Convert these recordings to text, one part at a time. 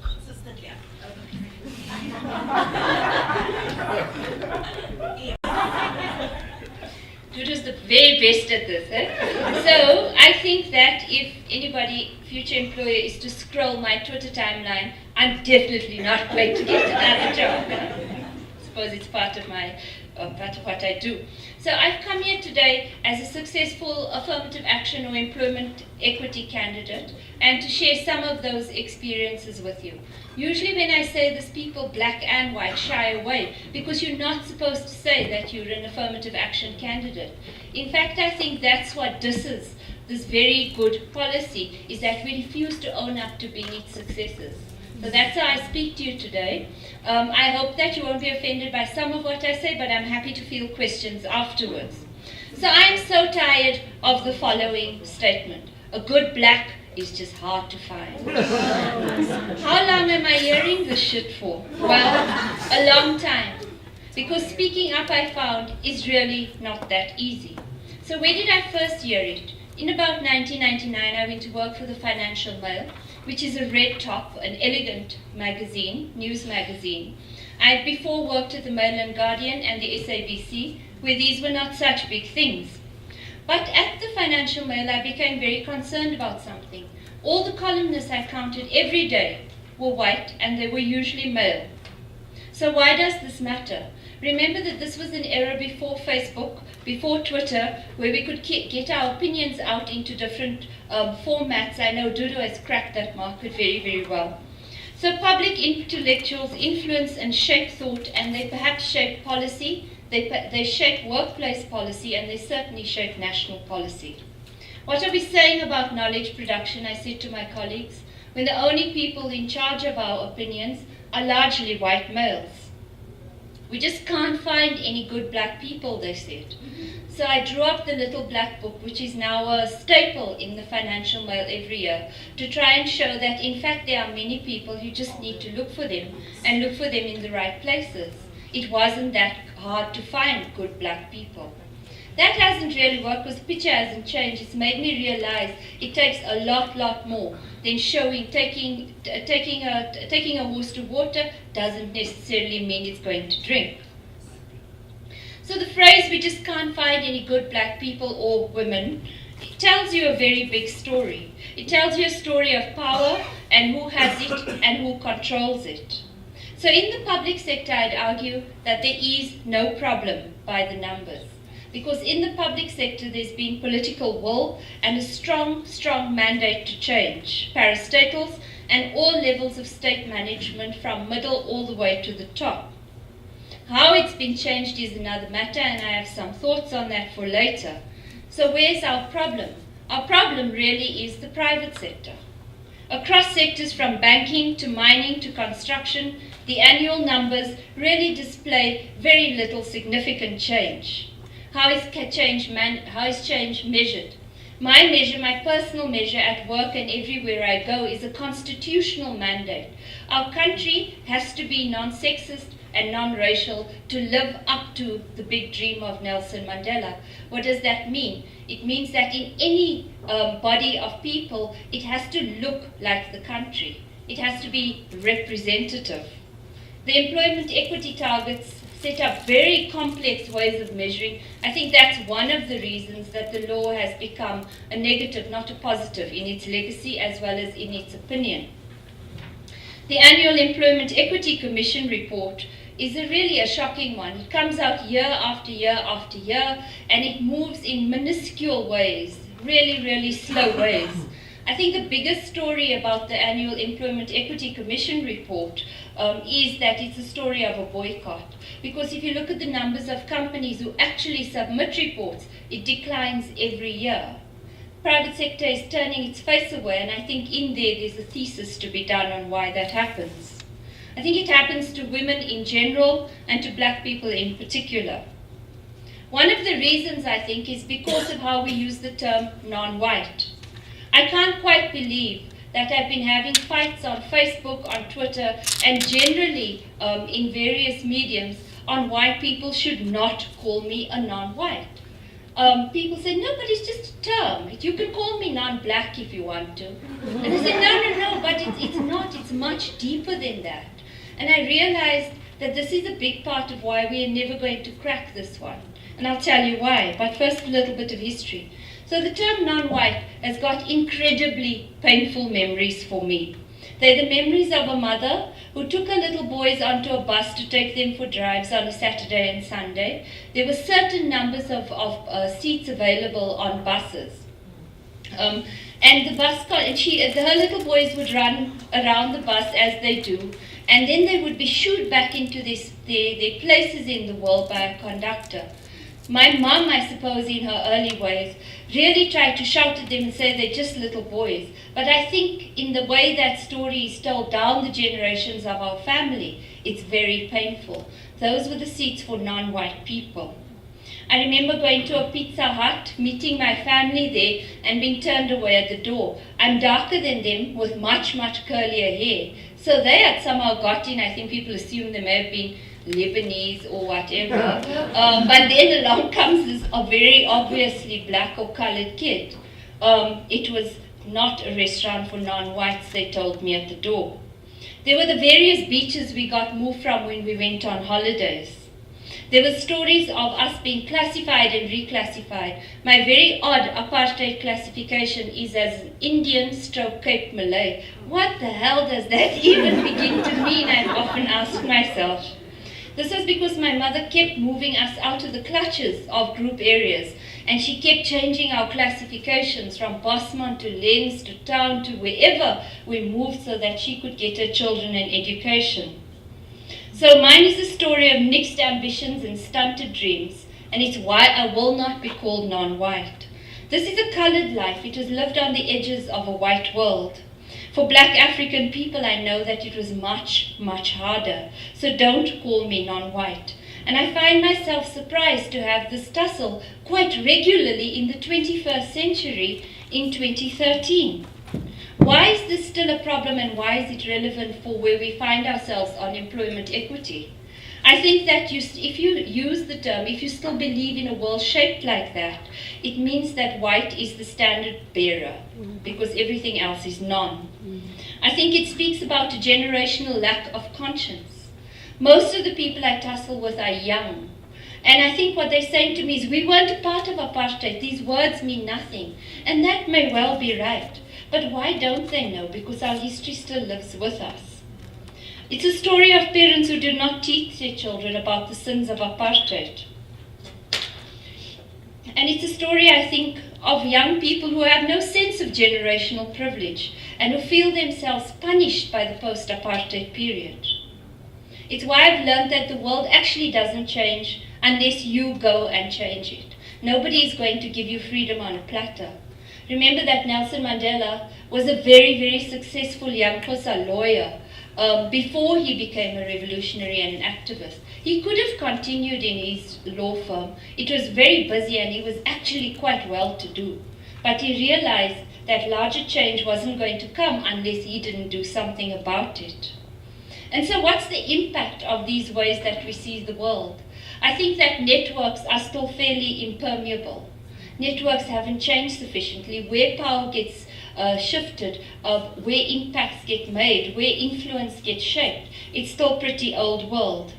Consistently. Dudu's the very best at this. So I think that if anybody, future employer, is to scroll my Twitter timeline, I'm definitely not going to get another job. I suppose it's part of what I do. So I've come here today as a successful affirmative action or employment equity candidate and to share some of those experiences with you. Usually when I say this, people, black and white, shy away because you're not supposed to say that you're an affirmative action candidate. In fact, I think that's what disses this very good policy, is that we refuse to own up to being its successors. So that's how I speak to you today. I hope that you won't be offended by some of what I say, but I'm happy to field questions afterwards. So I'm so tired of the following statement. A good black is just hard to find. How long am I hearing this shit for? Well, a long time. Because speaking up, I found, is really not that easy. So where did I first hear it? In about 1999, I went to work for the Financial Mail, which is a red top, an elegant magazine, news magazine. I had before worked at the Mail and Guardian and the SABC, where these were not such big things. But at the Financial Mail, I became very concerned about something. All the columnists I counted every day were white, and they were usually male. So why does this matter? Remember that this was an era before Facebook, before Twitter, where we could get our opinions out into different formats. I know Dudu has cracked that market very, very well. So public intellectuals influence and shape thought, and they perhaps shape policy. They shape workplace policy, and they certainly shape national policy. What are we saying about knowledge production, I said to my colleagues, when the only people in charge of our opinions are largely white males? We just can't find any good black people, they said. So I drew up the little black book, which is now a staple in the Financial Mail every year, to try and show that in fact there are many people who just need to look for them, and look for them in the right places. It wasn't that hard to find good black people. That hasn't really worked because the picture hasn't changed. It's made me realize it takes a lot more than showing taking a horse to water doesn't necessarily mean it's going to drink. So the phrase, we just can't find any good black people or women, it tells you a very big story. It tells you a story of power and who has it and who controls it. So in the public sector, I'd argue that there is no problem by the numbers. Because in the public sector, there's been political will and a strong mandate to change. Parastatals and all levels of state management from middle all the way to the top. How it's been changed is another matter, and I have some thoughts on that for later. So where's our problem? Our problem really is the private sector. Across sectors from banking to mining to construction, the annual numbers really display very little significant change. How is change measured? My measure, my personal measure at work and everywhere I go is a constitutional mandate. Our country has to be non-sexist and non-racial to live up to the big dream of Nelson Mandela. What does that mean? It means that in any body of people, it has to look like the country. It has to be representative. The employment equity targets set up very complex ways of measuring. I think that's one of the reasons that the law has become a negative, not a positive, in its legacy as well as in its opinion. The Annual Employment Equity Commission report is really a shocking one. It comes out year after year after year, and it moves in minuscule ways, really slow ways. I think the biggest story about the Annual Employment Equity Commission report is that it's a story of a boycott. Because if you look at the numbers of companies who actually submit reports, it declines every year. Private sector is turning its face away, and I think in there's a thesis to be done on why that happens. I think it happens to women in general and to black people in particular. One of the reasons, I think, is because of how we use the term non-white. I can't quite believe that I've been having fights on Facebook, on Twitter, and generally in various mediums on why people should not call me a non-white. people say, no, but it's just a term. You can call me non-black if you want to. And I said, no, but it's not. It's much deeper than that. And I realized that this is a big part of why we are never going to crack this one. And I'll tell you why. But first, a little bit of history. So the term non-white has got incredibly painful memories for me. They're the memories of a mother who took her little boys onto a bus to take them for drives on a Saturday and Sunday. There were certain numbers of seats available on buses. And the bus her little boys would run around the bus as they do, and then they would be shooed back into their places in the world by a conductor. My mum, I suppose, in her early ways, really tried to shout at them and say they're just little boys. But I think in the way that story is told down the generations of our family, it's very painful. Those were the seats for non-white people. I remember going to a Pizza Hut, meeting my family there, and being turned away at the door. I'm darker than them, with much, much curlier hair. So they had somehow got in. I think people assume they may have been Lebanese or whatever. But then along comes this very obviously black or colored kid. It was not a restaurant for non-whites, they told me at the door. There were the various beaches we got moved from when we went on holidays. There were stories of us being classified and reclassified. My very odd apartheid classification is as an Indian stroke Cape Malay. What the hell does that even begin to mean? I've often asked myself. This was because my mother kept moving us out of the clutches of group areas, and she kept changing our classifications from Bosman to Lens to town to wherever we moved so that she could get her children an education. So mine is a story of mixed ambitions and stunted dreams, and it's why I will not be called non-white. This is a colored life. It was lived on the edges of a white world. For black African people, I know that it was much, much harder. So don't call me non-white. And I find myself surprised to have this tussle quite regularly in the 21st century in 2013. Why is this still a problem, and why is it relevant for where we find ourselves on employment equity? I think that if you use the term, if you still believe in a world shaped like that, it means that white is the standard bearer, because everything else is non. I think it speaks about a generational lack of conscience. Most of the people I tussle with are young. And I think what they're saying to me is, we weren't a part of apartheid. These words mean nothing. And that may well be right. But why don't they know? Because our history still lives with us. It's a story of parents who did not teach their children about the sins of apartheid. And it's a story, I think, of young people who have no sense of generational privilege and who feel themselves punished by the post-apartheid period. It's why I've learned that the world actually doesn't change unless you go and change it. Nobody is going to give you freedom on a platter. Remember that Nelson Mandela was a very, very successful young Xhosa lawyer before he became a revolutionary and an activist. He could have continued in his law firm. It was very busy and he was actually quite well to do. But he realized that larger change wasn't going to come unless he didn't do something about it. And so what's the impact of these ways that we see the world? I think that networks are still fairly impermeable. Networks haven't changed sufficiently. Where power gets shifted, where impacts get made, where influence gets shaped, it's still pretty old world.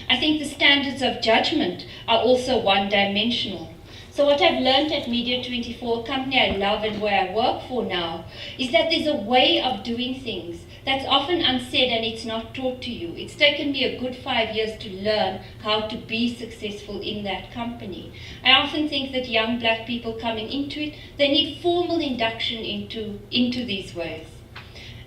I think the standards of judgment are also one-dimensional. So what I've learned at Media 24, a company I love and where I work for now, is that there's a way of doing things that's often unsaid and it's not taught to you. It's taken me a good 5 years to learn how to be successful in that company. I often think that young black people coming into it, they need formal induction into these ways.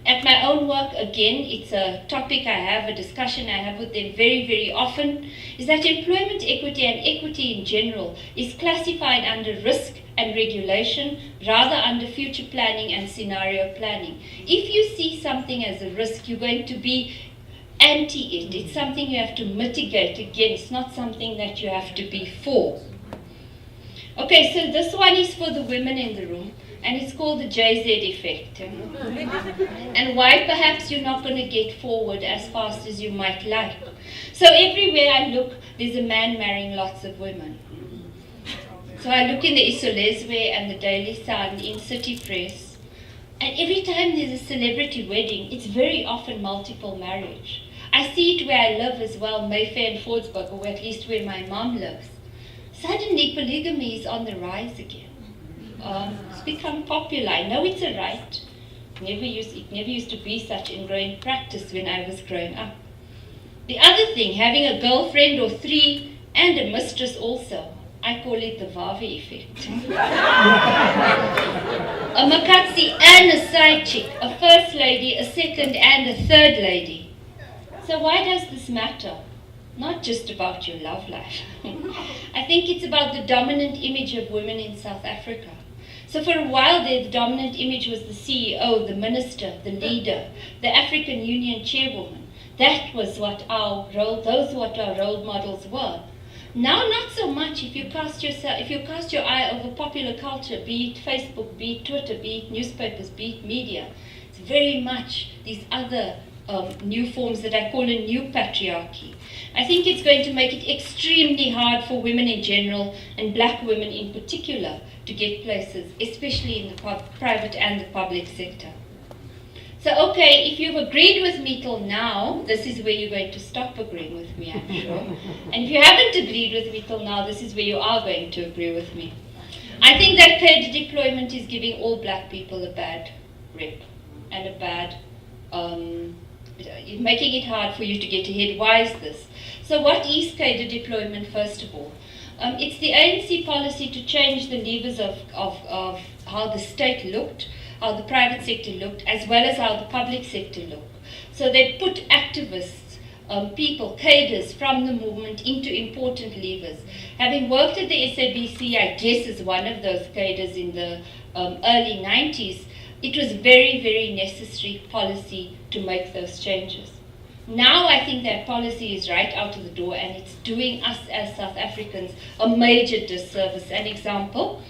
At my own work, again, it's a topic I have, a discussion I have with them very, very often, is that employment equity and equity in general is classified under risk and regulation rather under future planning and scenario planning. If you see something as a risk, you're going to be anti it. It's something you have to mitigate against, not something that you have to be for. Okay, so this one is for the women in the room, and it's called the JZ effect. And why perhaps you're not going to get forward as fast as you might like. So everywhere I look, there's a man marrying lots of women. So I look in the Isolezwe and the Daily Sun in City Press, and every time there's a celebrity wedding, it's very often multiple marriage. I see it where I live as well, Mayfair and Fordsburg, or at least where my mom lives. Suddenly polygamy is on the rise again. It's become popular. I know it's a right. It never used to be such ingrained practice when I was growing up. The other thing, having a girlfriend or 3 and a mistress also. I call it the Vavi effect. A Makatsi and a side chick, a first lady, a second and a third lady. So why does this matter? Not just about your love life. I think it's about the dominant image of women in South Africa. So for a while there, the dominant image was the CEO, the minister, the leader, the African Union chairwoman. That was what our role models were. Now, not so much. If you cast your eye over popular culture, be it Facebook, be it Twitter, be it newspapers, be it media, it's very much these other new forms that I call a new patriarchy. I think it's going to make it extremely hard for women in general and black women in particular to get places, especially in the private and the public sector. So, okay, if you've agreed with me till now, this is where you're going to stop agreeing with me, I'm sure. And if you haven't agreed with me till now, this is where you are going to agree with me. I think that paid deployment is giving all black people a bad rep and a bad, making it hard for you to get ahead. Why is this? So what is paid deployment, first of all? It's the ANC policy to change the levers of how the state looked, how the private sector looked, as well as how the public sector looked. So they put activists, people, cadres from the movement into important levers. Having worked at the SABC, I guess as one of those cadres in the early 90s, it was very, very necessary policy to make those changes. Now I think that policy is right out of the door and it's doing us as South Africans a major disservice. An example,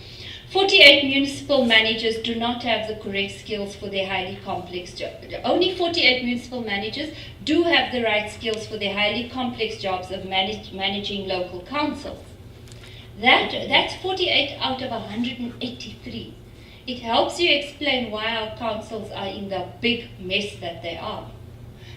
48 municipal managers do not have the correct skills for their highly complex jobs. Only 48 municipal managers do have the right skills for their highly complex jobs of managing local councils. That's 48 out of 183. It helps you explain why our councils are in the big mess that they are.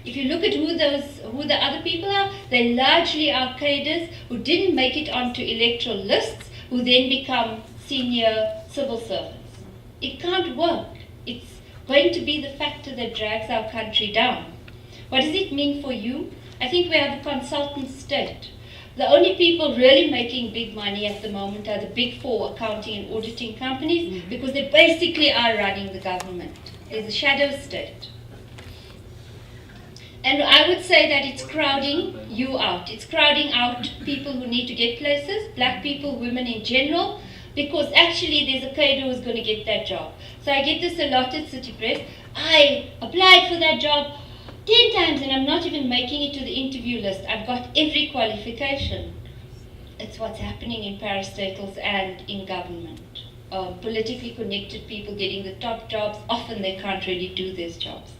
If you look at who the other people are, they largely are cadres who didn't make it onto electoral lists, who then become senior civil servants. It can't work. It's going to be the factor that drags our country down. What does it mean for you? I think we have a consultant state. The only people really making big money at the moment are the big 4 accounting and auditing companies because they basically are running the government. There's a shadow state. And I would say that it's crowding you out. It's crowding out people who need to get places, black people, women in general, because actually there's a cadre who's going to get that job. So I get this a lot at City Press. I applied for that job 10 times and I'm not even making it to the interview list. I've got every qualification. It's what's happening in parastatals and in government. Politically connected people getting the top jobs, often they can't really do these jobs.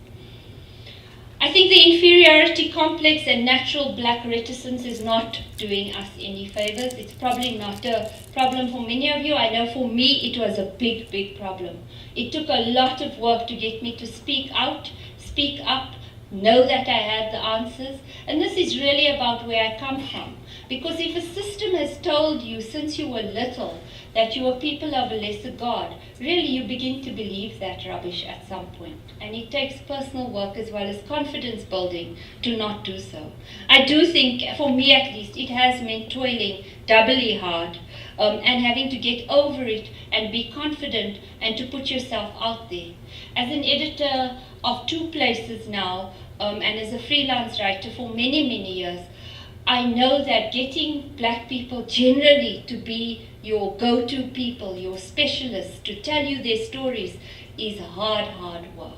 I think the inferiority complex and natural black reticence is not doing us any favors. It's probably not a problem for many of you. I know for me it was a big, big problem. It took a lot of work to get me to speak out, speak up, know that I had the answers. And this is really about where I come from. Because if a system has told you since you were little that you are people of a lesser God, really you begin to believe that rubbish at some point. And it takes personal work as well as confidence building to not do so. I do think, for me at least, it has meant toiling doubly hard and having to get over it and be confident and to put yourself out there. As an editor of 2 places now and as a freelance writer for many, many years, I know that getting black people generally to be your go-to people, your specialists, to tell you their stories is hard, hard work.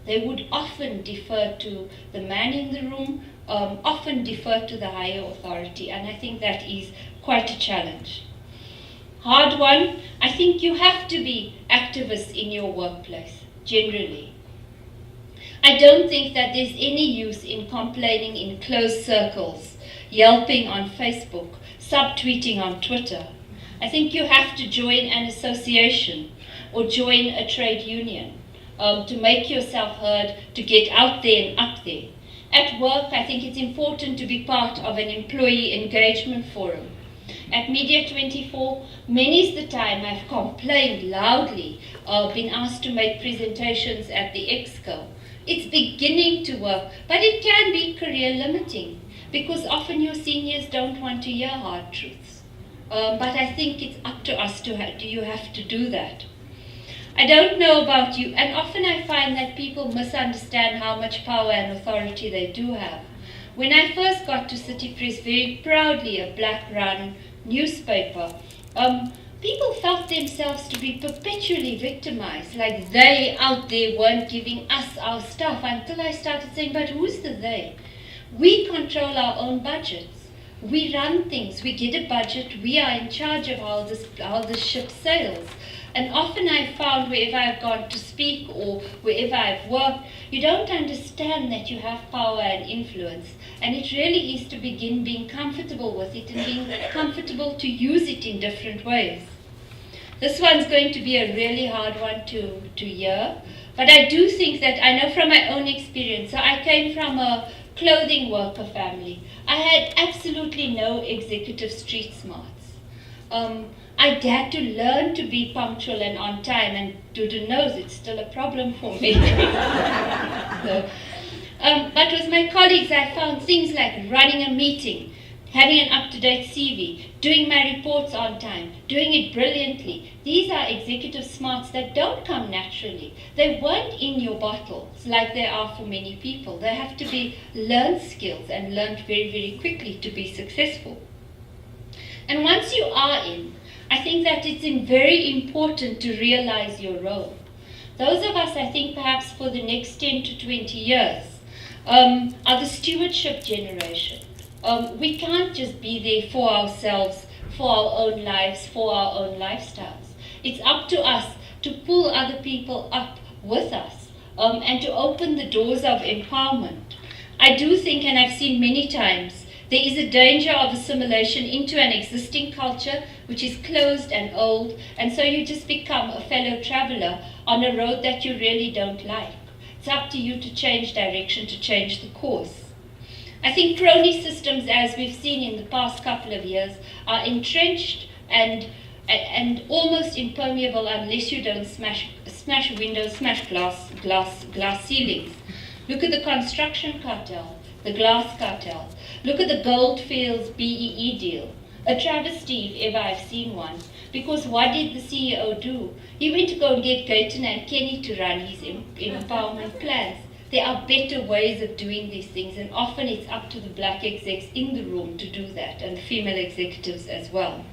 They would often defer to the man in the room, often defer to the higher authority, and I think that is quite a challenge. Hard one, I think you have to be activists in your workplace, generally. I don't think that there's any use in complaining in closed circles, yelping on Facebook, subtweeting on Twitter. I think you have to join an association or join a trade union to make yourself heard, to get out there and up there. At work, I think it's important to be part of an employee engagement forum. At Media 24, many's the time I've complained loudly, been asked to make presentations at the Exco. It's beginning to work, but it can be career limiting because often your seniors don't want to hear hard truths. But I think it's up to us you have to do that. I don't know about you, and often I find that people misunderstand how much power and authority they do have. When I first got to City Press, very proudly a black-run newspaper, people felt themselves to be perpetually victimized, like they out there weren't giving us our stuff, until I started saying, but who's the they? We control our own budgets. We run things. We get a budget. We are in charge of how the ship sails. And often I've found wherever I've gone to speak or wherever I've worked, you don't understand that you have power and influence. And it really is to begin being comfortable with it and being comfortable to use it in different ways. This one's going to be a really hard one to hear. But I do think that I know from my own experience. So I came from a clothing worker family. I had absolutely no executive street smarts. I had to learn to be punctual and on time, and Dudu knows it's still a problem for me. But with my colleagues, I found things like running a meeting, having an up-to-date CV, doing my reports on time, doing it brilliantly. These are executive smarts that don't come naturally. They weren't in your bottles like they are for many people. They have to be learned skills and learned very, very quickly to be successful. And once you are in, I think that it's very important to realize your role. Those of us, I think perhaps for the next 10 to 20 years, are the stewardship generation. We can't just be there for ourselves, for our own lives, for our own lifestyles. It's up to us to pull other people up with us and to open the doors of empowerment. I do think, and I've seen many times, there is a danger of assimilation into an existing culture which is closed and old, and so you just become a fellow traveler on a road that you really don't like. It's up to you to change direction, to change the course. I think crony systems, as we've seen in the past couple of years, are entrenched and almost impermeable unless you don't smash windows, smash glass ceilings. Look at the construction cartel, the glass cartel. Look at the Goldfields BEE deal. A travesty if ever I've seen one. Because what did the CEO do? He went to go and get Gayton and Kenny to run his empowerment plans. There are better ways of doing these things, and often it's up to the black execs in the room to do that, and the female executives as well.